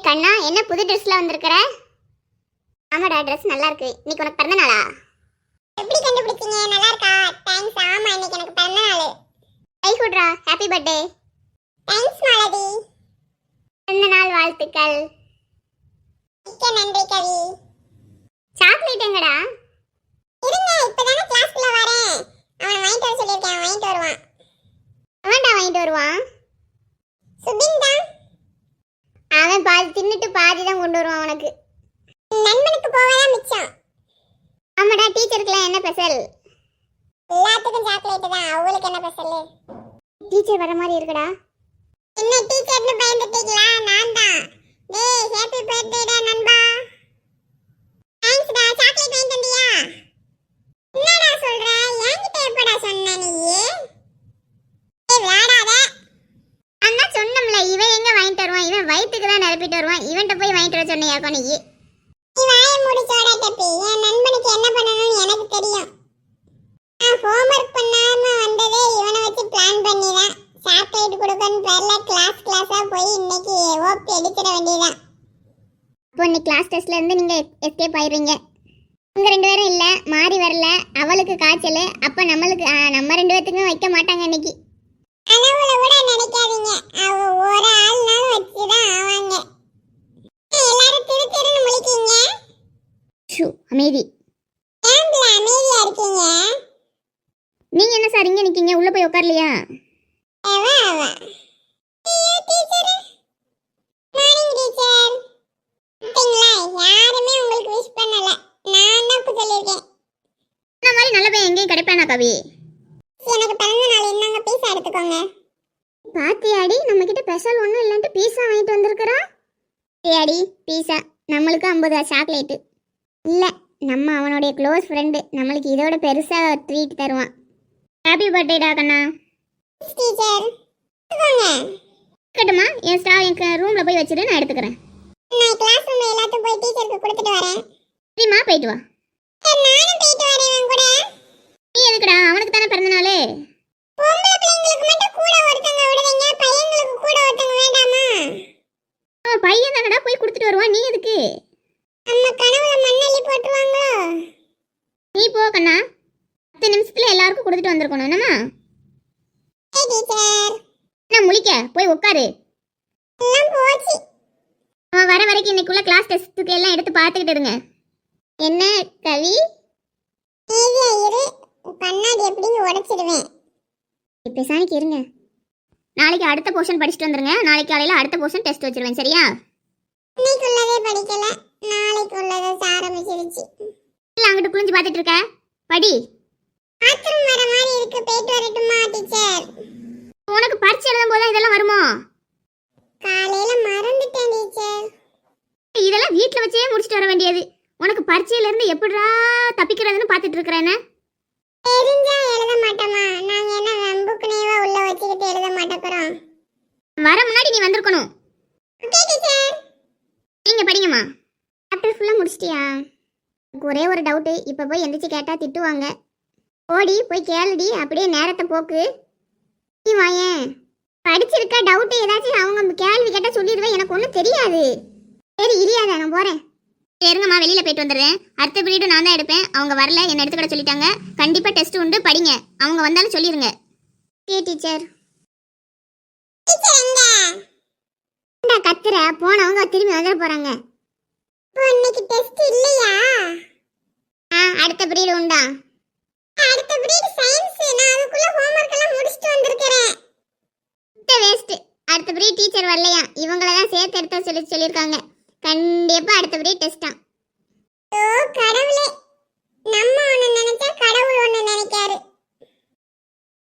கண்ணா, என்ன புது ட்ரெஸ்ல வந்திருக்கிற? ஆமாடா, ட்ரெஸ் நல்லா இருக்கு. இன்னைக்கு உனக்கு பிறந்த நாளா? எப்படி கண்டுபிடிச்சீங்க? நல்லா இருக்கா? தேங்க்ஸ். ஆமா, இன்னைக்கு எனக்கு பிறந்த நாள். கை குட்ரா, ஹாப்பி பர்த்டே. தேங்க்ஸ் மாலதி. பிறந்த நாள் வாழ்த்துக்கள். மிக்க நன்றி கவி. சாக்லேட் எங்கடா? இருங்க, இப்பதானே கிளாஸ்க்குள்ள வரேன். அவன் வாங்கிட்டு வர சொல்லியிருக்கேன், வாங்கிட்டு வருவான். அவன்டா வாங்கிட்டு வருவான். சுபின் தான். அவன் பாதி தின்னுட்டு பாதி தான் கொண்டு வருவான் உனக்கு. நண்பனுக்கு போவதான் மிச்சம். ஆமாடா, டீச்சருக்குலாம் என்ன ஸ்பெஷல்? எல்லாத்துக்கும் சாக்லேட் தான். அவங்களுக்கு என்ன ஸ்பெஷல்? டீச்சர் வர மாதிரி இருக்குடா. என்ன டீச்சர்னு பயந்துட்டீங்களா? நான் தான். டேய், ஹேப்பி பர்த்டேடா நண்பா. தேங்க்ஸ் டா. சாக்லேட் வாங்கி தந்தியா? என்னடா சொல்ற? என்கிட்ட எப்படா சொன்ன நீ? ஏய் விளையாடாத. அண்ணா சொன்னோம்ல, இவன் எங்க வாங்கிட்டு வருவான்? இவன் வயிற்றுக்கு தான் நிரப்பிட்டு வருவான். இவன்கிட்ட போய் வாங்கிட்டு வர சொன்னியாக்கோ நீ? நீ வாயை மூடி சோடா டப்பி. என் நண்பனுக்கு என்ன பண்ணணும்னு எனக்கு தெரியும். நான் ஹோம்வொர்க் பண்ணாம வந்ததே இவனை வச்சு பிளான் பண்ணி தான். சாக்லேட் கொடுக்கன்னு பேர்ல கிளாஸா போய் இன்னைக்கு ஓப்பி அடிச்சிட வேண்டியதான். அப்போ இன்னைக்கு கிளாஸ் டெஸ்ட்ல இருந்து நீங்க எஸ்கேப் ஆயிடுறீங்க. உங்க ரெண்டு பேரும் இல்ல, மாறி வரல. அவளுக்கு காய்ச்சல். அப்ப நம்மளுக்கு நம்ம ரெண்டு பேத்துக்கும் வைக்க மாட்டாங்க இன்னைக்கு. கனவுல கூட நினைக்காதீங்க. அவ ஒரு ஆள்னாலும் வச்சுதான் ஆவாங்க. எல்லாரும் திரு திருன்னு முழிக்கீங்க. ஷூ, அமைதி. ஏன்ல அமைதியா இருக்கீங்க? நீங்க என்ன சார் இங்க நிக்கீங்க? உள்ள போய் உட்காரலையா? அவ அவ டீச்சர். Morning teacher. பாத்தீங்களா, யாருமே உங்களுக்கு விஷ் பண்ணல. நான் தான் சொல்லியிருக்கேன். இந்த மாதிரி நல்ல பையன் எங்கேயும் கிடைப்பானா கவி? எனக்கு பிறந்த நாள் என்னங்க, பீஸா எடுத்துக்கோங்க. பாத்தியாடி, நம்ம கிட்ட ஸ்பெஷல் ஒன்றும் இல்லைன்ட்டு பீஸா வாங்கிட்டு வந்திருக்கிறா. ஏடி பீஸா, நம்மளுக்கு 50 சாக்லேட்டு இல்லை. நம்ம அவனுடைய க்ளோஸ் ஃப்ரெண்டு, நம்மளுக்கு இதோட பெருசாக ட்ரீட் தருவான். ஹாப்பி பர்த்டேடா கண்ணா. டீச்சர் எடுத்துக்கோங்க. இருக்கட்டுமா, என் ரூமில் போய் வச்சுட்டு நான் எடுத்துக்கிறேன். நான் கிளாஸ் ரூம்ல எல்லாத்தையும் போய் டீச்சருக்கு கொடுத்துட்டு வரேன். சரிம்மா, போயிட்டு வா. நானும் போயிட்டு வரேன் உன் கூட. நீ எதுக்குடா? அவனுக்கு தானே பிறந்த நாள். பொம்பளை பிள்ளைங்களுக்கு மட்டும் கூட ஒருத்தங்க விடுவீங்க, பையங்களுக்கு கூட ஒருத்தங்க வேண்டாமா? அவன் பையன் தானடா, போய் கொடுத்துட்டு வருவான். நீ எதுக்கு? நம்ம கனவுல மண்ணள்ளி போட்டுருவாங்களோ? நீ போ கண்ணா. 10 நிமிஷத்துல எல்லாருக்கும் கொடுத்துட்டு வந்திருக்கணும். என்னம்மா? ஏய் டீச்சர். என்ன முழிக்க? போய் உட்காரு. எல்லாம் போச்சு. அவன் வர வரைக்கும் இன்னைக்குள்ள கிளாஸ் டெஸ்ட்டுக்கு எல்லாம் எடுத்து பார்த்துக்கிட்டு இருங்க. என்ன கவி? அமைதியா இரு, கண்ணாடி எப்படின்னு உடைச்சிடுவேன். இப்போ சாணிக்கு இருங்க. நாளைக்கு அடுத்த போர்ஷன் படிச்சுட்டு வந்துருங்க. நாளைக்கு காலையில் அடுத்த போர்ஷன் டெஸ்ட் வச்சிருவேன். சரியா? இன்னைக்குள்ளதே படிக்கல, நாளைக்கு உள்ளதை ஆரம்பிச்சிருச்சு. இல்லை, அங்கிட்டு குளிஞ்சு பார்த்துட்டு இருக்க. படி. பாத்ரூம் வர மாதிரி இருக்கு, போயிட்டு வரட்டுமா டீச்சர்? உனக்கு பரிட்சை எழுதும் போது இதெல்லாம் வருமோ? காலையில மறந்துட்டேன் டீச்சர். இதெல்லாம் வீட்டில் வச்சே முடிச்சுட்டு வர வேண்டியது. உனக்கு பரீட்சையிலேருந்து எப்படிடா தப்பிக்கிறதுன்னு பார்த்துட்டு இருக்கிறேன்னு. தெரிஞ்சா எழுத மாட்டோமா? நாங்க என்ன வெம்புக்குனேவா உள்ள வச்சுக்கிட்டு எழுத மாட்டோம். வர முன்னாடி நீ வந்திருக்கணும். Okay teacher. நீங்க படிங்கம்மா. சாப்டர் ஃபுல்லாக முடிச்சிட்டியா? எனக்கு ஒரே ஒரு டவுட்டு. இப்போ போய் எந்திரிச்சு கேட்டால் திட்டுவாங்க. ஓடி போய் கேளுடி, அப்படியே நேரத்தை போக்கு. நீ வாயேன். படிச்சிருக்க டவுட்டு ஏதாச்சும் அவங்க கேள்வி கேட்டால் சொல்லிடுவேன். எனக்கு ஒன்றும் தெரியாது. சரி இரியாத, நான் போகிறேன். சரிங்கம்மா, வெளியில் போயிட்டு வந்துடுறேன். அடுத்த பீரியடு நான் தான் எடுப்பேன். அவங்க வரல, என்னை எடுத்துக்கிட சொல்லிட்டாங்க. கண்டிப்பாக டெஸ்ட் உண்டு, படிங்க. அவங்க வந்தாலும் சொல்லிடுங்க. Okay teacher. டீச்சர் எங்க? கத்துற போனவங்க திரும்பி வந்துட போகிறாங்க. இப்போ இன்னைக்கு டெஸ்ட் இல்லையா? அடுத்த பீரியட் உண்டா? அடுத்த பீரியட் சயின்ஸ். நான் அதுக்குள்ள ஹோம்வொர்க் எல்லாம் முடிச்சிட்டு வந்திருக்கேன். வேஸ்ட். அடுத்த பீரியட் டீச்சர் வரலையா? இவங்கள தான் சேர்த்து எடுத்து சொல்லியிருக்காங்க. கண்டிப்பா அடுத்த பீரியட் டெஸ்ட் தான். ஓ கடவுளே,